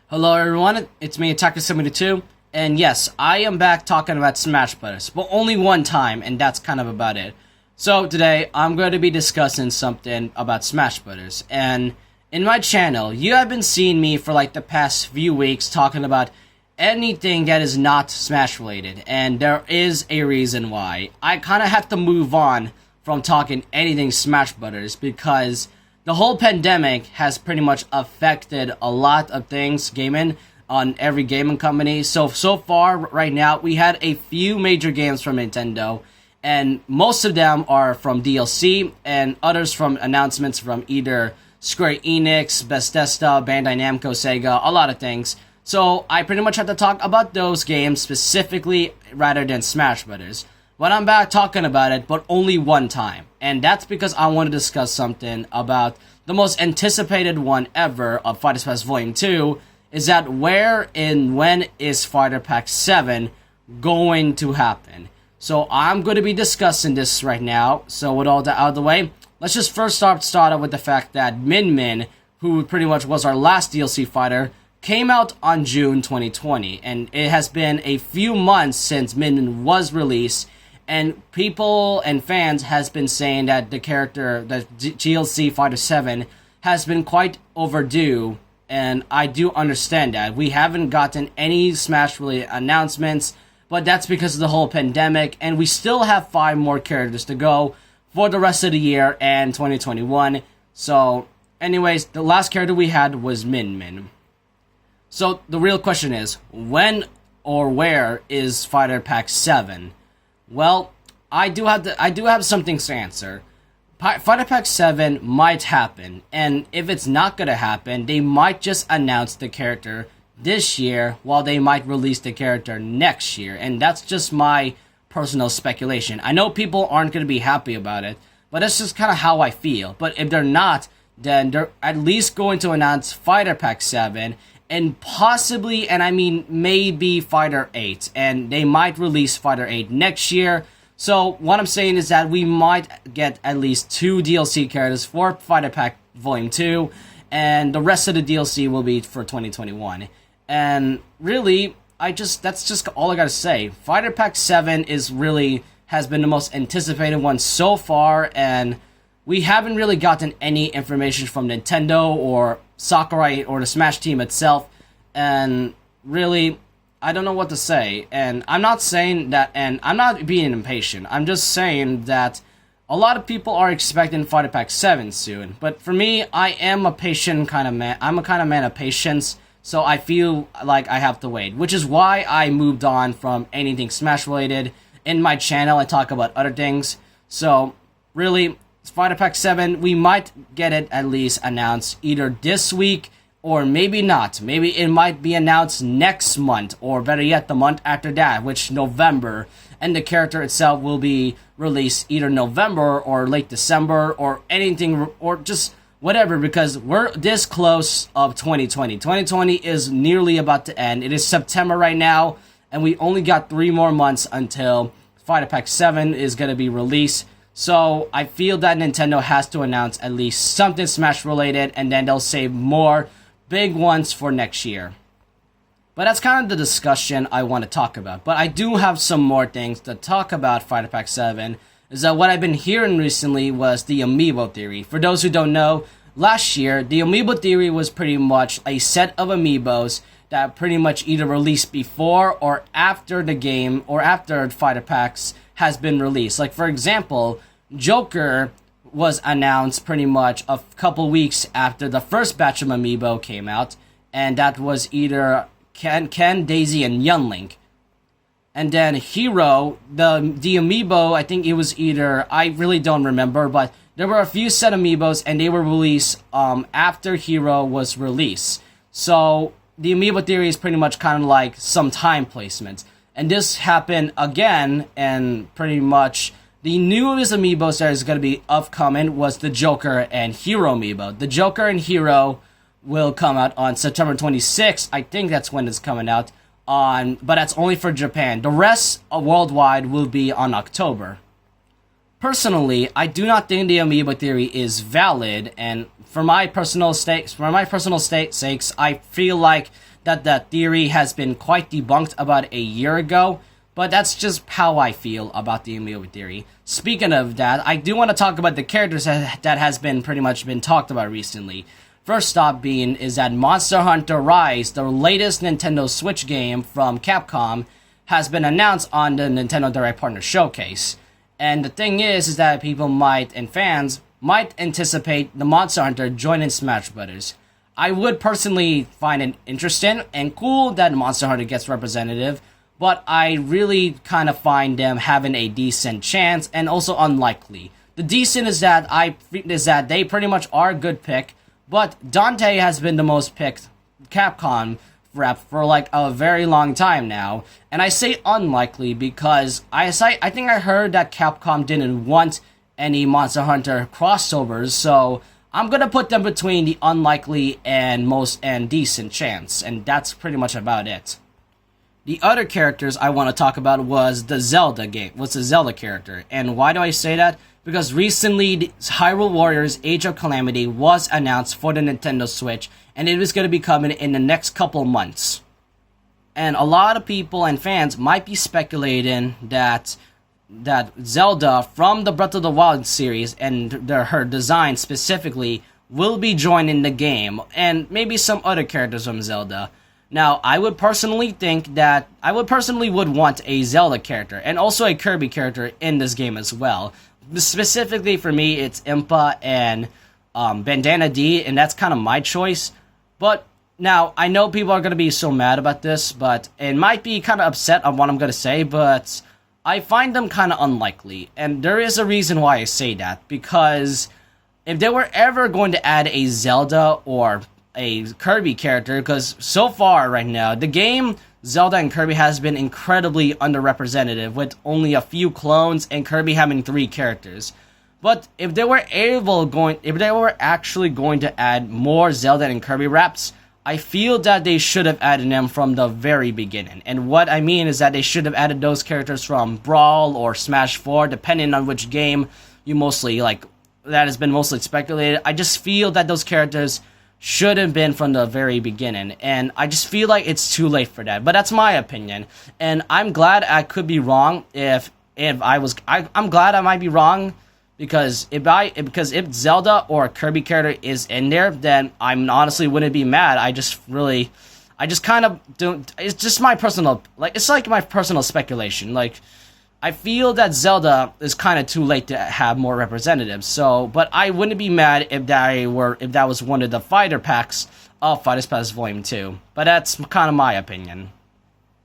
Hello everyone, it's me, Attacker72, and yes, I am back talking about Smash Bros., but only one time, and that's kind of about it. So today, I'm going to be discussing something about Smash Bros., and in my channel, you have been seeing me for like the past few weeks talking about anything that is not Smash related, and there is a reason why. I kind of have to move on from talking anything Smash Bros. Because the whole pandemic has pretty much affected a lot of things gaming on every gaming company. So far, right now, we had a few major games from Nintendo, and most of them are from DLC, and others from announcements from either Square-Enix, Bethesda, Bandai Namco, SEGA, a lot of things. So I pretty much have to talk about those games specifically rather than Smash Brothers. But I'm back talking about it, but only one time. And that's because I want to discuss something about the most anticipated one ever of Fighter Pass Volume 2, is that where and when is Fighter Pack 7 going to happen? So I'm going to be discussing this right now. So with all that out of the way, let's just first start out with the fact that Min Min, who pretty much was our last DLC fighter, came out on June 2020. And it has been a few months since Min Min was released, and people and fans has been saying that the character, the GLC Fighter 7, has been quite overdue, and I do understand that. We haven't gotten any Smash-related announcements, but that's because of the whole pandemic, and we still have 5 more characters to go for the rest of the year and 2021. So, anyways, the last character we had was Min Min. So, the real question is, when or where is Fighter Pack 7? Well, I do have something to answer. Fighter Pack 7 might happen, and if it's not gonna happen, they might just announce the character this year, while they might release the character next year, and that's just my personal speculation. I know people aren't gonna be happy about it, but that's just kind of how I feel. But if they're not, then they're at least going to announce Fighter Pack 7, and possibly, and I mean maybe, Fighter 8, and they might release Fighter 8 next year. So what I'm saying is that we might get at least 2 DLC characters for Fighter Pack Volume 2, and the rest of the DLC will be for 2021. And really, that's just all I gotta say. Fighter Pack 7 has been the most anticipated one so far, and we haven't really gotten any information from Nintendo or Sakurai or the Smash team itself, and really, I don't know what to say. And I'm not saying that, and I'm not being impatient, I'm just saying that a lot of people are expecting Fighter Pack 7 soon, but for me, I am a patient kind of man. I'm a kind of man of patience, so I feel like I have to wait, which is why I moved on from anything Smash related. In my channel, I talk about other things, so really, Fighter Pack 7, we might get it at least announced either this week or maybe not. Maybe it might be announced next month, or better yet, the month after that, which November, and the character itself will be released either November or late December or anything, or just whatever, because we're this close of 2020. 2020 is nearly about to end. It is September right now, and we only got 3 more months until Fighter Pack 7 is going to be released. So I feel that Nintendo has to announce at least something Smash related, and then they'll save more big ones for next year. But that's kind of the discussion I want to talk about. But I do have some more things to talk about Fighter Pack 7, is that what I've been hearing recently was the Amiibo theory. For those who don't know, last year, the Amiibo theory was pretty much a set of Amiibos that pretty much either released before or after the game, or after Fighter Packs has been released. Like, for example, Joker was announced pretty much a couple weeks after the first batch of Amiibo came out, and that was either Ken, Daisy, and Yunlink. And then Hero, the Amiibo, I think it was either, I really don't remember, but there were a few set Amiibos, and they were released after Hero was released. So the Amiibo theory is pretty much kind of like some time placement. And this happened again, and pretty much the newest Amiibos that is going to be upcoming was the Joker and Hero Amiibo. The Joker and Hero will come out on September 26th. I think that's when it's coming out. But that's only for Japan. The rest worldwide will be on October. Personally, I do not think the amoeba theory is valid, and for my personal sakes, I feel like that theory has been quite debunked about a year ago. But that's just how I feel about the amoeba theory. Speaking of that, I do want to talk about the characters that has been pretty much been talked about recently. First off being is that Monster Hunter Rise, the latest Nintendo Switch game from Capcom, has been announced on the Nintendo Direct Partner Showcase. And the thing is that people and fans might anticipate the Monster Hunter joining Smash Bros. I would personally find it interesting and cool that Monster Hunter gets representative, but I really kind of find them having a decent chance and also unlikely. The decent is that they pretty much are a good pick, but Dante has been the most picked Capcom rep for like a very long time now, and I say unlikely because I think I heard that Capcom didn't want any Monster Hunter crossovers, so I'm gonna put them between the unlikely and decent chance, and that's pretty much about it. The other characters I want to talk about was the Zelda character. And why do I say that? Because recently, Hyrule Warriors Age of Calamity was announced for the Nintendo Switch, and it was going to be coming in the next couple months. And a lot of people and fans might be speculating that Zelda from the Breath of the Wild series and her design specifically will be joining the game, and maybe some other characters from Zelda. Now, I would personally would want a Zelda character and also a Kirby character in this game as well. Specifically for me, it's Impa and Bandana D, and that's kind of my choice. But now, I know people are going to be so mad about this, but it might be kind of upset on what I'm going to say, but I find them kind of unlikely. And there is a reason why I say that, because if they were ever going to add a Zelda or a Kirby character, because so far right now the game Zelda and Kirby has been incredibly underrepresented with only a few clones and Kirby having 3 characters. But if they were actually going to add more Zelda and Kirby reps, I feel that they should have added them from the very beginning. And what I mean is that they should have added those characters from Brawl or Smash 4, depending on which game you mostly like that has been mostly speculated. I just feel that those characters should have been from the very beginning, and I just feel like it's too late for that. But that's my opinion, and I'm glad I could be wrong. I'm glad I might be wrong, because if Zelda or a Kirby character is in there, then I honestly wouldn't be mad. I just kind of don't. It's just my personal it's like my personal speculation. Like, I feel that Zelda is kind of too late to have more representatives. So, but I wouldn't be mad if that was one of the fighter packs of Fighters Pass Volume 2. But that's kind of my opinion.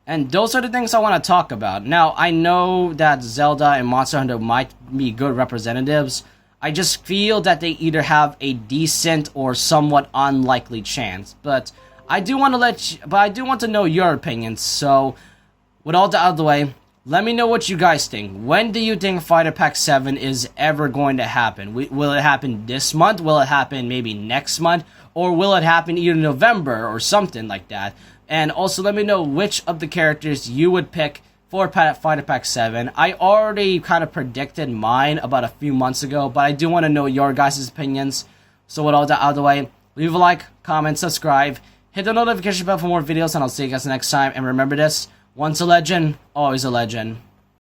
And those are the things I want to talk about. Now, I know that Zelda and Monster Hunter might be good representatives. I just feel that they either have a decent or somewhat unlikely chance. But I do want to know your opinions. So, with all that out of the way, let me know what you guys think. When do you think Fighter Pack 7 is ever going to happen? Will it happen this month? Will it happen maybe next month? Or will it happen either November or something like that? And also let me know which of the characters you would pick for Fighter Pack 7. I already kind of predicted mine about a few months ago, but I do want to know your guys' opinions. So with all that out of the way, leave a like, comment, subscribe, hit the notification bell for more videos, and I'll see you guys next time. And remember this, once a legend, always a legend.